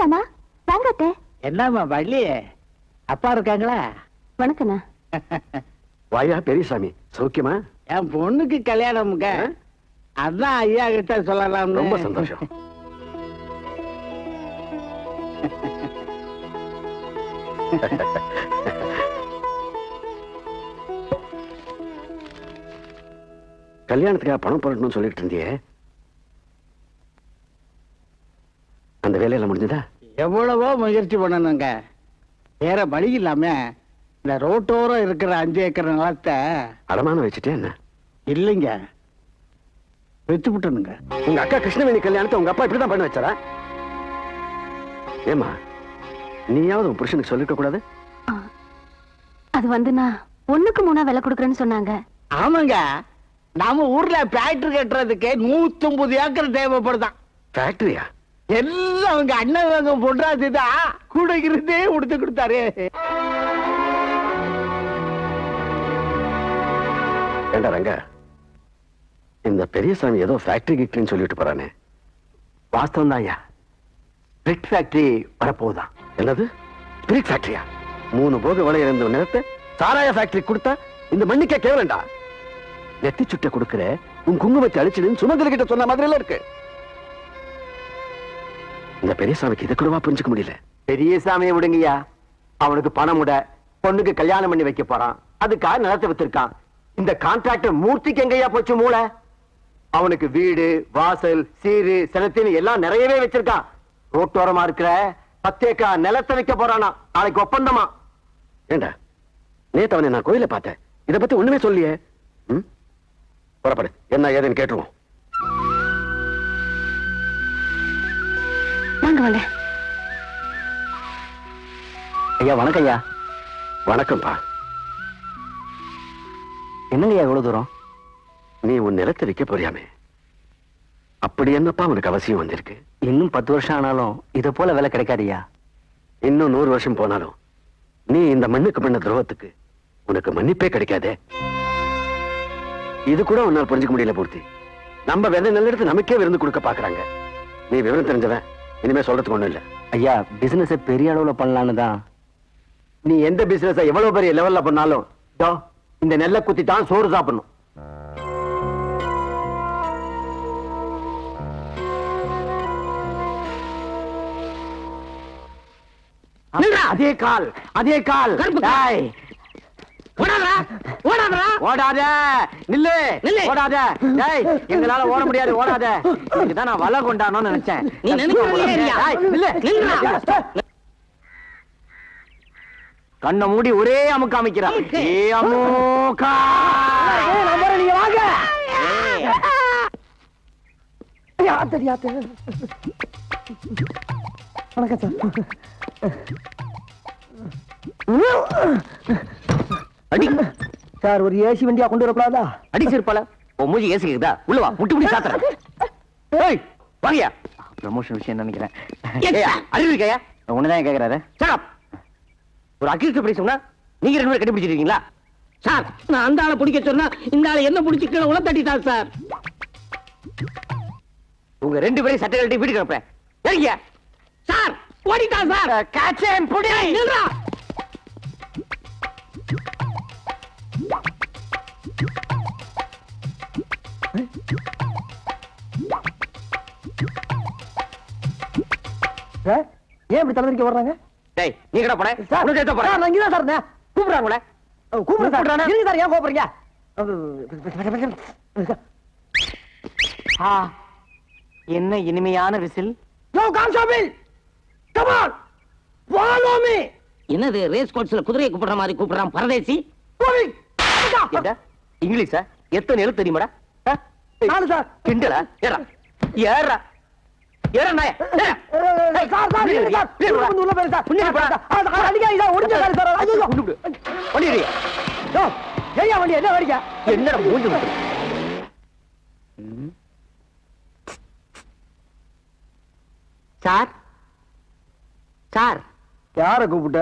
மாமா வாங்கத்தே. என்னம்மா வள்ளி, அப்பா இருக்காங்களா? வணக்கண்ணா. வாயா பெரியசாமி, சௌக்கியமா? என் பொண்ணுக்கு கல்யாணம்ங்க, அதான் ஐயா கிட்ட சொல்லலாம். ரொம்ப சந்தோஷம். கல்யாணத்துக்காக பணம் போடணும்னு சொல்லிட்டு இருந்தியே, அந்த வேலையில முடிஞ்சதா? எவ்வளவோ முயற்சி பண்ணணுங்க, வேற வழி இல்லாம இந்த ரோட்டோரம் இருக்கிற 5 ஏக்கர் நிலத்தை அடமானம் வச்சுட்டே என்ன? இல்லைங்க, வித்து விட்டனுங்க. உங்க அக்கா கிருஷ்ணவேணி கல்யாணத்தை உங்க அப்பா இப்படிதான் பண்ண வச்சாரா? ஏமா, நீயாவது உன் புருஷனுக்கு சொல்லிருக்க கூடாது? அது நான் 1க்கு 3 விலை கொடுக்குறேன்னு சொன்னாங்க. ஆமாங்க, நம்ம ஊர்ல ஃபேக்டரி கட்டுறதுக்கு 150 ஏக்கர் தேவைப்படுதான். ஃபேக்டரியா? எல்லாம் அவங்க அண்ணன் பொண்டாதுதான் கூட இருந்தே உடுத்து கொடுத்தாரு. ஏண்டா ரங்க, இந்த பெரியசாமி ஏதோ ஃபேக்டரி கிட்டுன்னு சொல்லிட்டு போறானே, வாஸ்தவம் தான் ஐயா. பிரிக் ஃபேக்டரி வரப்போகுதா? என்னது பிரிக் ஃபேக்டரியா? 3 போக விலை இருந்த நேரத்தை சாராய ஃபேக்டரி கொடுத்தா இந்த மண்ணுக்கே கேவலண்டா. நெத்தி சுட்ட கொடுக்கிற உன் குங்குமத்தை அழிச்சிடுன்னு சுமங்கலி கிட்ட சொன்ன மாதிரி எல்லாம் இருக்கு. இந்த பெரியசாமிக்கு இதை கூடவா புரிஞ்சுக்க முடியல? பெரியசாமியை விடுங்கய்யா, அவனுக்கு பணம் உட பொண்ணுக்கு கல்யாணம் பண்ணி வைக்க போறான், அதுக்காக நிலத்தை வித்திருக்கான். இந்த கான்ட்ராக்டர் மூர்த்திக்கு எங்கய்யா போச்சு மூளை? அவனுக்கு வீடு வாசல் சீரு செனத்தின்னு எல்லாம் நிறையவே வச்சிருக்கான். ரோட்டோரமா இருக்கிற 10 ஏக்கர் நிலத்தை வைக்க போறானா, நாளைக்கு ஒப்பந்தமா. ஏண்டா, நேத்து அவனை நான் கோயில பார்த்தேன், இதை பத்தி ஒண்ணுமே சொல்லியே. புறப்படு, என்ன ஏதுன்னு கேட்டுருவோம். வாங்க வாங்க. ஐயா வணக்கம். ஐயா வணக்கம்ப்பா. என்னங்கய்யா இவ்வளவு தூரம்? நீ உன் நிலத்தை விற்க போறியாமே, அப்படி என்னப்பா உனக்கு அவசியம் வந்திருக்கு? இன்னும் 10 வருஷம் ஆனாலும் இதை போல வேலை கிடைக்காதியா. இன்னும் 100 வருஷம் போனாலும் நீ இந்த மண்ணுக்கு பண்ண துரோகத்துக்கு உனக்கு மன்னிப்பே கிடைக்காதே. இது கூட உன்னால் புரிஞ்சுக்க முடியல பூர்த்தி. நம்ம விதை நல்ல எடுத்து நமக்கே விருந்து கொடுக்க பாக்குறாங்க. நீ விவரம் தெரிஞ்சவன், இனிமே சொல்றதுக்கு ஒண்ணும் இல்ல. ஐயா பிசினஸ் பெரிய அளவுல பண்ணலான்னு தான். நீ எந்த பிசினஸ் எவ்வளவு பெரிய லெவல்ல பண்ணாலும் இந்த நெல்லை குத்தி தான் சோறு சாப்பிடணும். அதே கால் அதே கால். ஓடாத நில்லு, ஓடாத. எங்களால ஓட முடியாது, ஓடாத. இதுதான் நான் வலை கொண்டானோன்னு நினைச்சேன். கண்ணை மூடி ஒரே அமுக்கு அமைக்கிறான். நீங்க வாங்க. வணக்கம் சார். அடி சார், ஒரு ஏசி வண்டியா கொண்டு வரக்கூடாதா? அடி சிறுப்பால உன் மூஞ்சி ஏசி இருக்குதா? உள்ள வா, முட்டி முடி சாத்துறேன். ஏய் வாங்கயா. ப்ரமோஷன் விஷயம் நினைக்கிறேன். அறிவு இருக்கையா? ஒண்ணுதான் கேக்குறாரு. சார், ஒரு அக்யூஸ்ட் எப்படி சொன்னா நீங்க 2 பேரும் கட்டிப்பிடிச்சிருக்கீங்களா? சார், நான் அந்த ஆளை பிடிக்க சொன்னா இந்த ஆளை என்ன பிடிச்சி கீழே உள்ள தட்டிட்டார் சார். உங்க 2 பேரையும் சட்டை கட்டி வீட்டுக்கு அனுப்புறேன். ஏறியா சார், ஓடிட்டான் சார். காச்சேன் புடி. நில்றா. ஏன் இப்படி தலைவரிக்க வர்றாங்க? டேய் நீ கடை போட. உனக்கு ஏத்த போற. நான் இங்க தான் சார். கூப்பிடுறாங்களே. கூப்பிடுறானே. இருங்க சார், ஏன் கூப்பிடுறீங்க? என்ன இனிமையான whistle. Yo constable, come on, follow me. என்னது ரேஸ் கோர்ஸ்ல குதிரையை கூப்பிடுற மாதிரி கூப்பிடுறான் பரதேசி? என்ன இங்கிலீஷா? எத்தனை எழுத்து தெரியுமாடா? நானு சார். கிண்டலா? ஏறா ஏறா ஏறா நாய. சார் சார் நீங்க சார் வந்து உள்ள போய் சார். புண்ணிய போடா. அடிங்க இத ஒடிஞ்ச சார் சார். ஐயோ வண்டியா. யோ ஏயா வண்டி என்ன வரிங்க? என்னடா மூஞ்சி விட்டு. Sir sir. யாரை கூப்பிட்ட?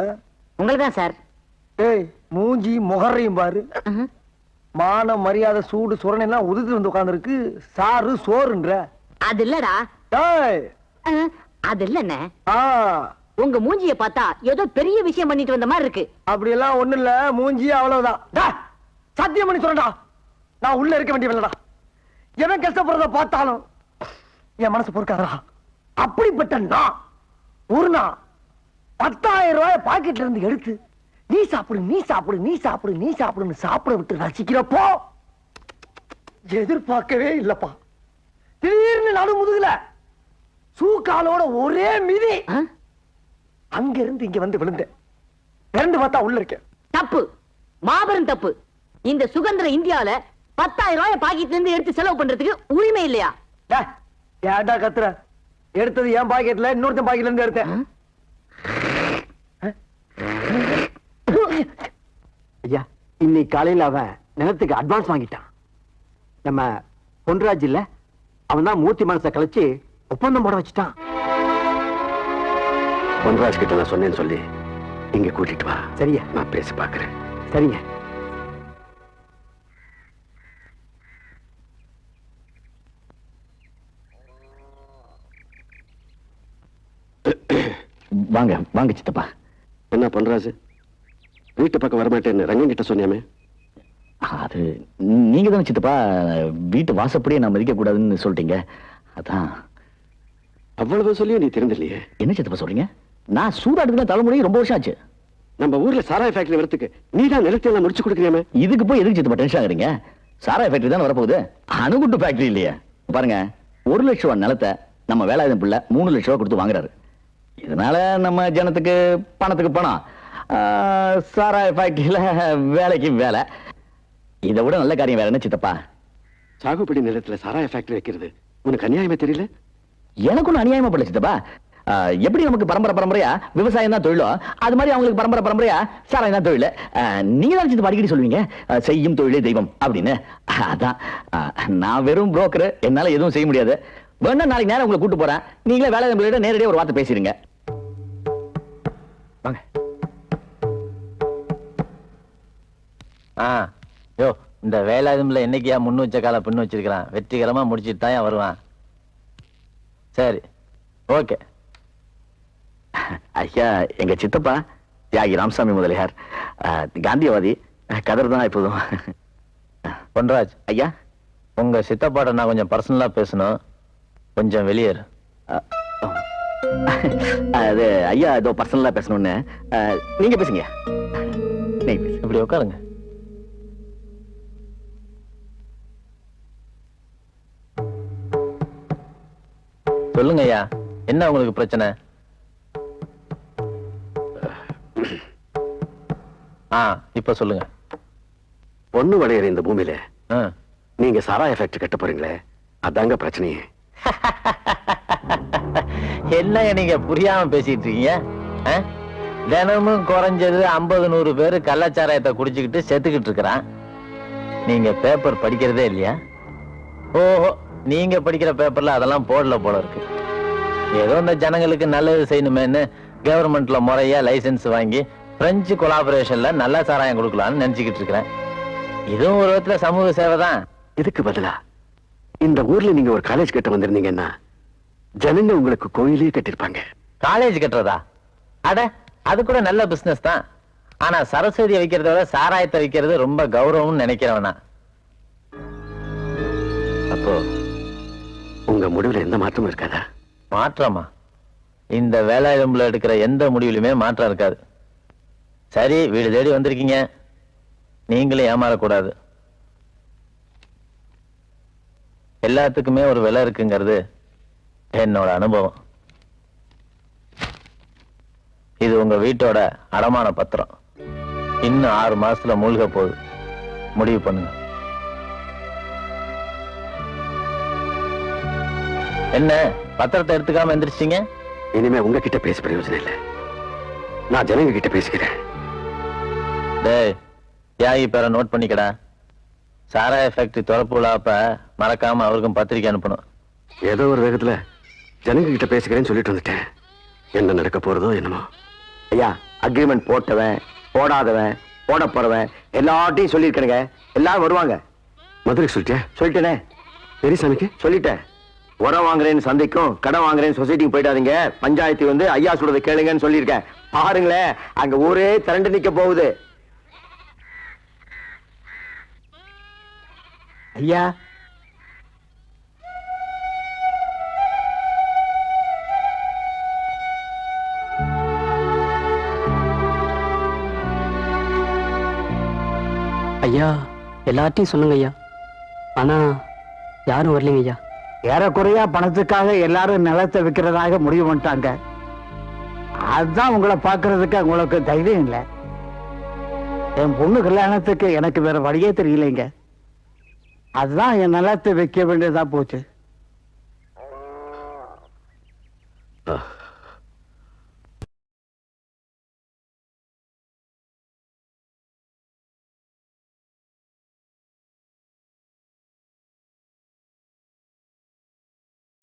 உங்களை தான் சார். ஏய் மூஞ்சி முகரையும் பாரு. மான மரியாதை சூடு சுரணை எல்லாம் உதுத்து வந்து உட்கார்ந்து இருக்கு. சாரு சோறுன்ற. அது இல்லடா, அது இல்லண்ணே, உங்க மூஞ்சிய பார்த்தா ஏதோ பெரிய விஷயம் பண்ணிட்டு வந்த மாதிரி இருக்கு. அப்படி எல்லாம் ஒண்ணு இல்ல, மூஞ்சி அவ்வளவுதான். சத்தியம் பண்ணி சொல்றா, நான் உள்ள இருக்க வேண்டியவில்லடா. எவன் கஷ்டப்படுறத பார்த்தாலும் என் மனசு பொறுக்காதா. அப்படிப்பட்ட நான் ஒரு நாள் 10,000 ரூபாய் பாக்கெட்ல இருந்து எடுத்து நீ சாப்பிடு நீ சாப்பிடு நீ சாப்பிடு நீ சாப்பிடுன்னு சாப்பிட விட்டு ரசிக்கிறப்போ எதிர்பார்க்கவே இல்லப்பா. திடீர்னு நடு முதுகுல சூக்காலோட ஒரே மிதி. அங்க இருந்து இங்க வந்து விழுந்தேன். பிறந்து பார்த்தா உள்ள இருக்கேன். தப்பு, மாபெரும் தப்பு. இந்த சுதந்திர இந்தியால 10,000 ரூபாய் பாக்கெட்ல இருந்து எடுத்து செலவு பண்றதுக்கு உரிமை இல்லையா? ஏன்டா கத்துற? எடுத்தது என் பாக்கெட்ல, இன்னொருத்தன் பாக்கெட்ல இருந்து எடுத்தேன். ஐயா, இன்னைக்கு காலையில அவன் நிலத்துக்கு அட்வான்ஸ் வாங்கிட்டான். நம்ம பொன்ராஜ் இல்ல, அவன் தான் மூர்த்தி மனசை கழிச்சு ஒப்பந்தம் போட வச்சுட்டான். பொன்ராஜ் கிட்ட நான் சொன்னேன்னு சொல்லி இங்க கூட்டிட்டு வா. சரியா? நான் பேசி பாக்குறேன். சரிங்க. வாங்க வாங்க சித்தப்பா. என்ன பொன்ராஜ், வீட்டு பக்கம் வரமாட்டேன்னு ரங்கன் கிட்ட சொன்னியாமே? அது நீங்க தானே சித்தப்பா வீட்டு வாசப்படியே நான் மதிக்க கூடாதுன்னு சொல்லிட்டீங்க. அதான். அவ்வளவு சொல்லியும் நீ தெரிஞ்சில்லையே. என்ன சித்தப்பா சொல்றீங்க? நான் சூதாட்டத்துக்கு தலைமுறை ரொம்ப வருஷம் ஆச்சு. நம்ம ஊர்ல சாராய ஃபேக்டரி வரத்துக்கு நீ தான் நிலத்தை முடிச்சு கொடுக்குறியாமே. இதுக்கு போய் எதுக்கு சித்தப்பா டென்ஷன் ஆகுறீங்க? சாராய ஃபேக்டரி தான் வரப்போகுது, அணுகுண்டு ஃபேக்டரி இல்லையே. பாருங்க, 1 லட்சம் ரூபாய் நிலத்தை நம்ம வேலாயுதம் பிள்ளை 3 லட்சம் ரூபாய் கொடுத்து வாங்குறாரு. இதனால நம்ம ஜனத்துக்கு பணத்துக்கு பணம், சாராய ஃபேக்டரியில வேலைக்கு வேலை. இதை விட நல்ல காரியம் வேற என்ன சித்தப்பா? சாகுபடி நிலத்துல சாராய ஃபேக்டரி வைக்கிறது உனக்கு அநியாயமே தெரியல? எனக்கு ஒன்னும் அநியாயமா படல சித்தப்பா. எப்படி நமக்கு பரம்பரை பரம்பரையா விவசாயம் தான் தொழிலோ, அது மாதிரி அவங்களுக்கு பரம்பரை பரம்பரையா சாராயம் தான் தொழில். நீங்க தான் சித்தப்பா அடிக்கடி சொல்லுவீங்க செய்யும் தொழிலே தெய்வம் அப்படின்னு. அதான் நான் வெறும் புரோக்கர், என்னால எதுவும் செய்ய முடியாது. வேணா நாளைக்கு நேரம் உங்களை கூட்டு போறேன், நீங்களே வேலை நேரடியாக ஒரு வார்த்தை பேசிடுங்க. வாங்க. யோ, இந்த வேலாயுதம்ல என்னைக்கியா முன்னு வச்ச கால பின்னு வச்சிருக்கிறான், வெற்றிகரமா முடிச்சிட்டு தான் வருவான். சரி, ஓகே. ஐயா, எங்க சித்தப்பா தியாகி ராமசாமி முதலியார் காந்தியவாதி, கதர் தான் இப்போதும். பொன்ராஜ் ஐயா, உங்க சித்தப்பாட்ட நான் கொஞ்சம் பர்சனலா பேசணும், கொஞ்சம் வெளியேறு. அது ஐயா ஏதோ பர்சனலா பேசணும்னு. நீங்க பேசுங்க. நீங்க பேசுங்க. இப்படி உட்காருங்க. சொல்லுங்க ஐயா, என்ன உங்களுக்கு பிரச்சனை? இப்ப சொல்லுங்க. பொண்ணு வளையற இந்த பூமியில ஆ. நீங்க சாராய ஃபேக்டரி கட்ட போறீங்களே, அதாங்க பிரச்சனையே. என்ன நீங்க புரியாம பேசிட்டு இருக்கீங்க? தினமும் குறைஞ்சது 50-100 பேரு கள்ளச்சாராயத்தை குடிச்சுக்கிட்டு செத்துக்கிட்டு இருக்கிறான். நீங்க பேப்பர் படிக்கிறதே இல்லையா? ஓஹோ, நீங்க படிக்கிற பேப்பர்ல அதெல்லாம் போடல போல இருக்கு. ஏதோ இந்த ஜனங்களுக்கு நல்லது செய்யணுமேன்னு கவர்மெண்ட்ல முறையா லைசன்ஸ் வாங்கி பிரெஞ்சு கொலாபரேஷன்ல நல்ல சாராயம் கொடுக்கலாம்னு நினைச்சுக்கிட்டு இருக்கிறேன். இதுவும் ஒரு விதத்துல சமூக சேவை தான். இதுக்கு பதிலா இந்த ஊர்ல நீங்க ஒரு காலேஜ் கட்ட வந்திருந்தீங்கன்னா ஜனங்க உங்களுக்கு கோயிலே கட்டிருப்பாங்க. காலேஜ் கட்டுறதா? அட, அது கூட நல்ல பிசினஸ் தான். ஆனா சரஸ்வதியை வைக்கிறத விட சாராயத்தை வைக்கிறது ரொம்ப கௌரவம்னு நினைக்கிறவனா. அப்போ உங்க முடிவுல எந்த மாற்றமும் இருக்காதா? மாற்றமா? இந்த வேலாயுதம்ல எடுக்கிற எந்த முடிவிலுமே மாற்றம் இருக்காது. சரி, வீடு தேடி வந்திருக்கீங்க, நீங்களும் ஏமாறக்கூடாது. எல்லாத்துக்குமே ஒரு விலை இருக்குங்கிறது என்னோட அனுபவம். இது உங்க வீட்டோட அடமான பத்திரம். இன்னும் 6 மாசத்துல மூழ்க போகுது. முடிவு பண்ணுங்க. என்ன பத்திரத்தை எடுத்துக்காம எந்திரிச்சிங்க? இனிமே உங்ககிட்ட பேச பிரயோஜனம் இல்லை. நான் ஜனங்க கிட்ட பேசிக்கிறேன். டேய், தியாகி பேரை நோட் பண்ணிக்கடா. சாராய ஃபேக்டரி திறப்பு விழாப்ப மறக்காம அவருக்கும் பத்திரிக்கை அனுப்பணும். ஏதோ ஒரு வேகத்துல ஜனங்க கிட்ட பேசிக்கிறேன்னு சொல்லிட்டு வந்துட்டேன். என்ன நடக்க போறதோ என்னமோ. ஐயா, அக்ரிமெண்ட் போட்டவன் போடாதவன் போட போறவன் எல்லாத்தையும் சொல்லியிருக்கேங்க. எல்லாரும் வருவாங்க. மதுரைக்கு சொல்லிட்டேன்? சொல்லிட்டேனே. பெரியசாமிக்கு சொல்லிட்டேன். உரம் வாங்குறேன்னு சந்தைக்கும் கடன் வாங்குறேன்னு சொசைட்டிக்கு போயிட்டாதீங்க. பஞ்சாயத்து வந்து ஐயா சொல்றதை கேளுங்கன்னு சொல்லியிருக்கேன். பாருங்களேன், அங்க ஊரே திரண்டு நிக்க போகுது. ஐயா, ஐயா எல்லார்ட்டையும் சொல்லுங்க ஐயா, ஆனா யாரும் வரலைங்க ஐயா. ஏறக்குறையா பணத்துக்காக எல்லாரும் நிலத்தை விற்கிறதாக முடிவு பண்ணிட்டாங்க. அதுதான் உங்களை பார்க்கறதுக்கு உங்களுக்கு தைரியம் இல்லை. என் பொண்ணு கல்யாணத்துக்கு எனக்கு வேற வழியே தெரியலைங்க. அதுதான் என் நிலத்தை வைக்க வேண்டியதா போச்சு.